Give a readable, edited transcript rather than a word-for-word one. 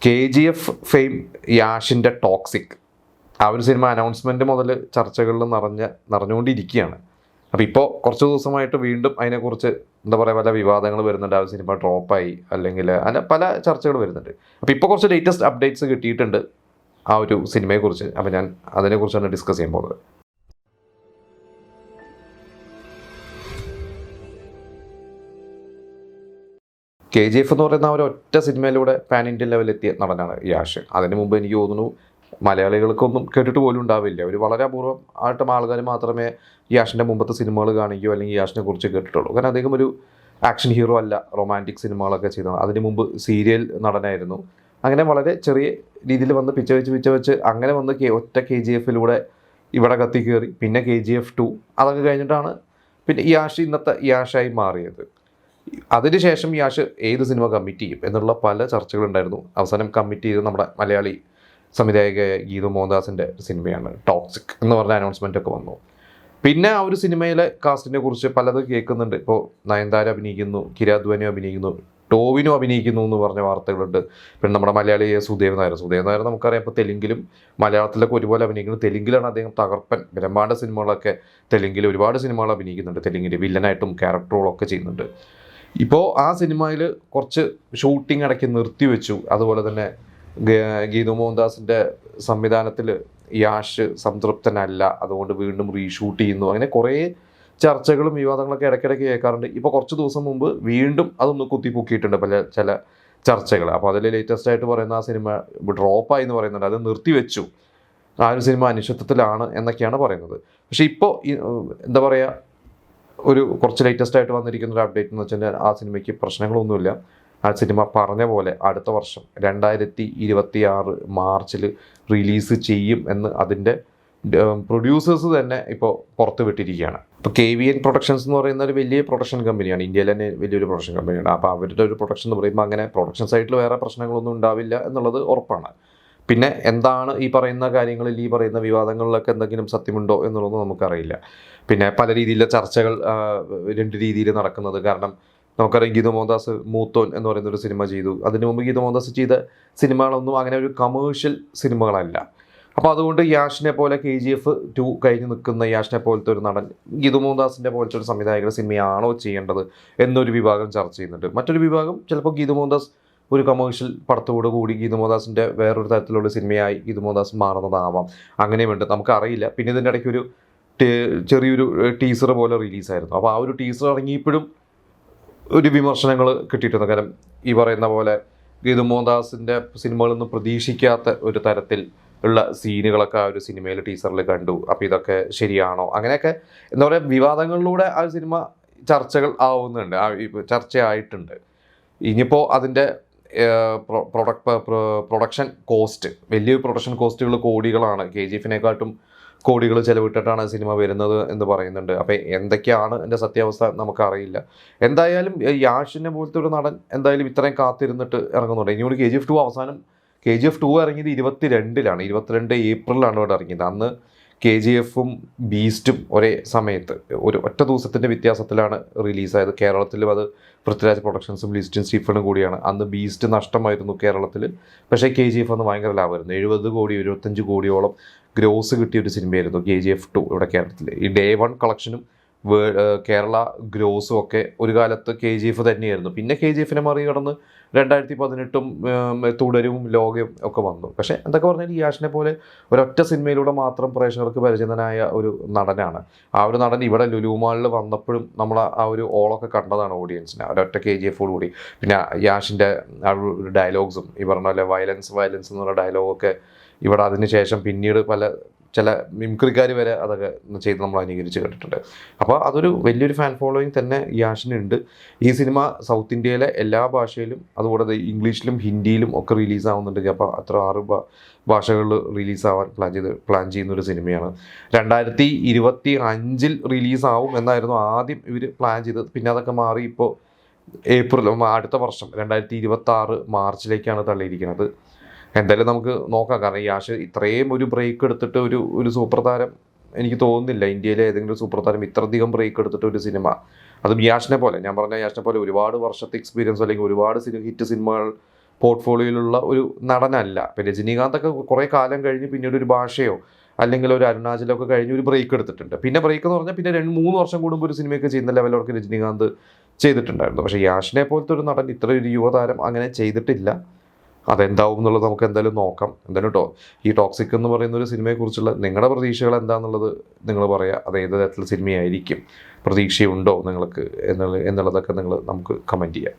KGF fame യാഷിൻ്റെ toxic ആ ഒരു cinema announcement മുതൽ ചർച്ചകളിൽ നിറഞ്ഞുകൊണ്ടിരിക്കുകയാണ്. അപ്പോൾ ഇപ്പോൾ കുറച്ച് ദിവസമായിട്ട് വീണ്ടും അതിനെക്കുറിച്ച് എന്താ പറയുക പല വിവാദങ്ങൾ വരുന്നുണ്ട്. ആ സിനിമ ഡ്രോപ്പായി അല്ലെങ്കിൽ അങ്ങനെ പല ചർച്ചകൾ വരുന്നുണ്ട്. അപ്പോൾ ഇപ്പോൾ കുറച്ച് ലേറ്റസ്റ്റ് അപ്ഡേറ്റ്സ് കിട്ടിയിട്ടുണ്ട് ആ ഒരു സിനിമയെക്കുറിച്ച്. അപ്പോൾ ഞാൻ അതിനെക്കുറിച്ചാണ് ഡിസ്കസ് ചെയ്യാൻ പോകുന്നത്. KGF എന്ന് പറയുന്ന ഒരു ഒറ്റ സിനിമയിലൂടെ പാൻ ഇന്ത്യൻ ലെവലെത്തിയ നടനാണ് യാഷ്. അതിന് മുമ്പ് എനിക്ക് തോന്നുന്നു മലയാളികൾക്കൊന്നും കേട്ടിട്ട് പോലും ഉണ്ടാവില്ല. ഒരു വളരെ അപൂർവം ആയിട്ടും ആൾക്കാർ മാത്രമേ യാഷിൻ്റെ മുമ്പത്തെ സിനിമകൾ കാണിക്കുകയോ അല്ലെങ്കിൽ യാഷിനെ കുറിച്ച് കേട്ടിട്ടുള്ളൂ. കാരണം അദ്ദേഹം ഒരു ആക്ഷൻ ഹീറോ അല്ല, റൊമാൻറ്റിക് സിനിമകളൊക്കെ ചെയ്തതാണ്. അതിന് മുമ്പ് സീരിയൽ നടനായിരുന്നു. അങ്ങനെ വളരെ ചെറിയ രീതിയിൽ വന്ന് പിച്ച വെച്ച് അങ്ങനെ വന്ന് ഒറ്റ KGF ഇവിടെ കത്തി കയറി. പിന്നെ KGF 2 അതൊക്കെ കഴിഞ്ഞിട്ടാണ് പിന്നെ യാഷ് ഇന്നത്തെ യാഷായി മാറിയത്. അതിനുശേഷം യാഷ് ഏത് സിനിമ കമ്മിറ്റ് ചെയ്യും എന്നുള്ള പല ചർച്ചകളുണ്ടായിരുന്നു. അവസാനം കമ്മിറ്റ് ചെയ്ത് നമ്മുടെ മലയാളി സംവിധായകയായ ഗീതു മോഹൻദാസിൻ്റെ സിനിമയാണ് ടോക്സിക് എന്ന് പറഞ്ഞ അനൗൺസ്മെൻ്റ് ഒക്കെ വന്നു. പിന്നെ ആ ഒരു സിനിമയിലെ കാസ്റ്റിനെ കുറിച്ച് പലത് കേൾക്കുന്നുണ്ട്. ഇപ്പോൾ നയൻതാര അഭിനയിക്കുന്നു, കിരാദ്വാനി അഭിനയിക്കുന്നു, ടോവിനോ അഭിനയിക്കുന്നു എന്ന് പറഞ്ഞ വാർത്തകളുണ്ട്. പിന്നെ നമ്മുടെ മലയാളിയെ സുദേവ് നായർ നമുക്കറിയാം. ഇപ്പോൾ തെലുങ്കിലും മലയാളത്തിലൊക്കെ ഒരുപോലെ അഭിനയിക്കുന്നു. തെലുങ്കിലാണ് അദ്ദേഹം തകർപ്പൻ ബ്രഹ്മാണ്ഡ സിനിമകളൊക്കെ തെലുങ്കിൽ ഒരുപാട് സിനിമകൾ അഭിനയിക്കുന്നുണ്ട്. തെലുങ്കിൽ വില്ലനായിട്ടും ക്യാരക്ടറുകളൊക്കെ ചെയ്യുന്നുണ്ട്. ഇപ്പോൾ ആ സിനിമയിൽ കുറച്ച് ഷൂട്ടിംഗ് ഇടയ്ക്ക് നിർത്തിവെച്ചു. അതുപോലെ തന്നെ ഗീതു മോഹൻദാസിൻ്റെ സംവിധാനത്തിൽ യാഷ് സംതൃപ്തനല്ല, അതുകൊണ്ട് വീണ്ടും റീഷൂട്ട് ചെയ്യുന്നു. അങ്ങനെ കുറേ ചർച്ചകളും വിവാദങ്ങളൊക്കെ ഇടയ്ക്കിടയ്ക്ക് കേൾക്കാറുണ്ട്. ഇപ്പോൾ കുറച്ച് ദിവസം മുമ്പ് വീണ്ടും അതൊന്ന് കുത്തിപ്പൊക്കിയിട്ടുണ്ട് ചില ചർച്ചകൾ. അപ്പോൾ അതിൽ ലേറ്റസ്റ്റ് ആയിട്ട് പറയുന്ന ആ സിനിമ ഡ്രോപ്പായി എന്ന് പറയുന്നുണ്ട്. അത് നിർത്തിവെച്ചു, ആ ഒരു സിനിമ അനിശ്ചിതത്വത്തിലാണ് എന്നൊക്കെയാണ് പറയുന്നത്. പക്ഷേ ഇപ്പോൾ എന്താ പറയുക, ഒരു കുറച്ച് ലേറ്റസ്റ്റ് ആയിട്ട് വന്നിരിക്കുന്ന ഒരു അപ്ഡേറ്റ് എന്ന് വെച്ചാൽ ആ സിനിമയ്ക്ക് പ്രശ്നങ്ങളൊന്നുമില്ല. ആ സിനിമ പറഞ്ഞ പോലെ അടുത്ത വർഷം 2026 മാർച്ചിൽ റിലീസ് ചെയ്യും എന്ന് അതിൻ്റെ പ്രൊഡ്യൂസേഴ്സ് തന്നെ ഇപ്പോൾ പുറത്ത് വിട്ടിരിക്കുകയാണ്. ഇപ്പോൾ KVN പ്രൊഡക്ഷൻസ് എന്ന് പറയുന്ന ഒരു വലിയ പ്രൊഡക്ഷൻ കമ്പനിയാണ്, ഇന്ത്യയിൽ തന്നെ വലിയൊരു പ്രൊഡക്ഷൻ കമ്പനിയാണ്. അപ്പോൾ അവരുടെ ഒരു പ്രൊഡക്ഷൻ എന്ന് പറയുമ്പോൾ അങ്ങനെ പ്രൊഡക്ഷൻ സൈഡിൽ വേറെ പ്രശ്നങ്ങളൊന്നും ഉണ്ടാവില്ല എന്നുള്ളത് ഉറപ്പാണ്. പിന്നെ എന്താണ് ഈ പറയുന്ന കാര്യങ്ങളിൽ, ഈ പറയുന്ന വിവാദങ്ങളിലൊക്കെ എന്തെങ്കിലും സത്യമുണ്ടോ എന്നുള്ളതൊന്നും നമുക്കറിയില്ല. പിന്നെ പല രീതിയിലുള്ള ചർച്ചകൾ രണ്ട് രീതിയിൽ നടക്കുന്നത്. കാരണം നമുക്കറിയാം ഗീതു മോഹൻദാസ് മൂത്തോൻ എന്ന് പറയുന്നൊരു സിനിമ ചെയ്തു. അതിനു മുമ്പ് ഗീതു മോഹൻദാസ് ചെയ്ത സിനിമകളൊന്നും അങ്ങനെ ഒരു കമേഴ്ഷ്യൽ സിനിമകളല്ല. അപ്പോൾ അതുകൊണ്ട് യാഷിനെ പോലെ KGF 2 കഴിഞ്ഞ് നിൽക്കുന്ന യാഷിനെ പോലത്തെ ഒരു നടൻ ഗീതു മോഹൻദാസിൻ്റെ പോലത്തെ ഒരു സംവിധായകരുടെ സിനിമയാണോ ചെയ്യേണ്ടത് എന്നൊരു വിഭാഗം ചർച്ച ചെയ്യുന്നുണ്ട്. മറ്റൊരു വിഭാഗം ചിലപ്പോൾ ഗീതു മോഹൻദാസ് ഒരു കമേഴ്ഷ്യൽ പടത്തോടു കൂടി ഗീതു മോഹൻദാസിൻ്റെ വേറൊരു തരത്തിലുള്ള സിനിമയായി ഗീതു മോഹൻദാസ് മാറുന്നതാവാം. അങ്ങനെയുമുണ്ട്, നമുക്കറിയില്ല. പിന്നെ ഇതിൻ്റെ ഇടയ്ക്കൊരു ചെറിയൊരു ടീസർ പോലെ റിലീസായിരുന്നു. അപ്പോൾ ആ ഒരു ടീസർ ഇറങ്ങിയപ്പോഴും ഒരു വിമർശനങ്ങൾ കിട്ടിയിട്ടുണ്ട്. കാരണം ഈ പറയുന്ന പോലെ ഗീതു മോഹൻദാസിൻ്റെ സിനിമകളൊന്നും പ്രതീക്ഷിക്കാത്ത ഒരു തരത്തിൽ ഉള്ള സീനുകളൊക്കെ ആ ഒരു സിനിമയിൽ ടീസറിൽ കണ്ടു. അപ്പോൾ ഇതൊക്കെ ശരിയാണോ, അങ്ങനെയൊക്കെ എന്താ പറയുക വിവാദങ്ങളിലൂടെ ആ സിനിമ ചർച്ചകൾ ആവുന്നുണ്ട്, ചർച്ചയായിട്ടുണ്ട്. ഇനിയിപ്പോൾ അതിൻ്റെ പ്രൊഡക്ഷൻ കോസ്റ്റ്, വലിയ പ്രൊഡക്ഷൻ കോസ്റ്റുകൾ കോടികളാണ്. KGF-നെക്കാട്ടും കോടികൾ ചിലവിട്ടിട്ടാണ് സിനിമ വരുന്നത് എന്ന് പറയുന്നുണ്ട്. അപ്പോൾ എന്തൊക്കെയാണ് എൻ്റെ സത്യാവസ്ഥ നമുക്കറിയില്ല. എന്തായാലും യാഷിനെ പോലത്തെ ഒരു നടൻ എന്തായാലും ഇത്രയും കാത്തിരുന്നിട്ട് ഇറങ്ങുന്നുണ്ട്. ഇനിയോട് KGF 2 ഇറങ്ങിയത് 22 ഏപ്രിലാണ് ഇവിടെ ഇറങ്ങിയത്. അന്ന് KGF-ഉം ബീസ്റ്റും ഒരേ സമയത്ത് ഒരു ഒറ്റ ദിവസത്തിൻ്റെ വ്യത്യാസത്തിലാണ് റിലീസായത്. കേരളത്തിലും അത് പൃഥ്വിരാജ് പ്രൊഡക്ഷൻസും ലിസ്റ്റും സ്റ്റീഫനും കൂടിയാണ്. അന്ന് ബീസ്റ്റ് നഷ്ടമായിരുന്നു കേരളത്തിൽ, പക്ഷേ KGF അന്ന് ഭയങ്കര ലാഭമായിരുന്നു. 70 കോടി 75 കോടിയോളം ഗ്രോസ് കിട്ടിയ ഒരു സിനിമയായിരുന്നു KGF 2 ഇവിടെ കേരളത്തിൽ. ഈ ഡേ 1 കളക്ഷനും കേരള ഗ്രോസും ഒക്കെ ഒരു കാലത്ത് KGF തന്നെയായിരുന്നു. പിന്നെ KGF-നെ മറികടന്ന് 2018-ഉം തുടരും ലോകയും ഒക്കെ വന്നു. പക്ഷേ എന്തൊക്കെ പറഞ്ഞാൽ യാഷിനെ പോലെ ഒരൊറ്റ സിനിമയിലൂടെ മാത്രം പ്രേക്ഷകർക്ക് പരിചിതനായ ഒരു നടനാണ്. ആ ഒരു നടൻ ഇവിടെ ലുലു മാളിൽ വന്നപ്പോഴും നമ്മൾ ആ ഒരു ഓളൊക്കെ കണ്ടതാണ് ഓഡിയൻസിന്, ഒരൊറ്റ KGF-ഓട് കൂടി. പിന്നെ യാഷിൻ്റെ ആ ഒരു ഡയലോഗ്സും ഈ പറഞ്ഞ പോലെ വയലൻസ് എന്നുള്ള ഡയലോഗൊക്കെ ഇവിടെ അതിന് ശേഷം പിന്നീട് ചില മിമിക്രിക്കാർ വരെ അതൊക്കെ ചെയ്ത് നമ്മൾ അനുകരിച്ച് കേട്ടിട്ടുണ്ട്. അപ്പോൾ അതൊരു വലിയൊരു ഫാൻ ഫോളോയിങ് തന്നെ യാഷിനുണ്ട്. ഈ സിനിമ സൗത്ത് ഇന്ത്യയിലെ എല്ലാ ഭാഷയിലും അതുകൂടാതെ ഇംഗ്ലീഷിലും ഹിന്ദിയിലും ഒക്കെ റിലീസാവുന്നുണ്ട്. അപ്പോൾ അത്ര 6 ഭാഷകളിൽ റിലീസാവാൻ പ്ലാൻ ചെയ്യുന്നൊരു സിനിമയാണ്. 2025 റിലീസാവും എന്നായിരുന്നു ആദ്യം ഇവർ പ്ലാൻ ചെയ്തത്. പിന്നെ അതൊക്കെ മാറി ഇപ്പോൾ അടുത്ത വർഷം 2026 മാർച്ചിലേക്കാണ് തള്ളിയിരിക്കുന്നത്. എന്തായാലും നമുക്ക് നോക്കാം. കാരണം യാഷ് ഇത്രയും ഒരു ബ്രേക്ക് എടുത്തിട്ട് ഒരു സൂപ്പർ താരം എനിക്ക് തോന്നുന്നില്ല ഇന്ത്യയിലെ ഏതെങ്കിലും സൂപ്പർ താരം ഇത്രയധികം ബ്രേക്ക് എടുത്തിട്ട് ഒരു സിനിമ, അതും യാഷിനെ പോലെ, ഞാൻ പറഞ്ഞ യാഷിനെ പോലെ ഒരുപാട് വർഷത്തെ എക്സ്പീരിയൻസ് അല്ലെങ്കിൽ ഒരുപാട് ഹിറ്റ് സിനിമകൾ പോർട്ട്ഫോളിയോയിലുള്ള ഒരു നടനല്ല. ഇപ്പം രജനീകാന്തൊക്കെ കുറേ കാലം കഴിഞ്ഞ് പിന്നീട് ഒരു ഭാഷയോ അല്ലെങ്കിൽ ഒരു അരുണാചലമൊക്കെ കഴിഞ്ഞ് ഒരു ബ്രേക്ക് എടുത്തിട്ടുണ്ട്. പിന്നെ ബ്രേക്ക് എന്ന് പറഞ്ഞാൽ പിന്നെ 2-3 വർഷം കൂടുമ്പോൾ ഒരു സിനിമയൊക്കെ ചെയ്യുന്ന ലെവലൊക്കെ രജനീകാന്ത് ചെയ്തിട്ടുണ്ടായിരുന്നു. പക്ഷേ യാഷിനെ പോലത്തെ ഒരു നടൻ ഇത്രയൊരു യുവതാരം അങ്ങനെ ചെയ്തിട്ടില്ല. അതെന്താവും എന്നുള്ളത് നമുക്ക് എന്തായാലും നോക്കാം. എന്തായാലും ഈ ടോക്സിക് എന്ന് പറയുന്ന ഒരു സിനിമയെക്കുറിച്ചുള്ള നിങ്ങളുടെ പ്രതീക്ഷകൾ എന്താണെന്നുള്ളത് നിങ്ങൾ പറയുക. അത് ഏത് തരത്തിലുള്ള സിനിമയായിരിക്കും, പ്രതീക്ഷയുണ്ടോ നിങ്ങൾക്ക് എന്നുള്ളതൊക്കെ നിങ്ങൾ നമുക്ക് കമൻറ്റ് ചെയ്യാം.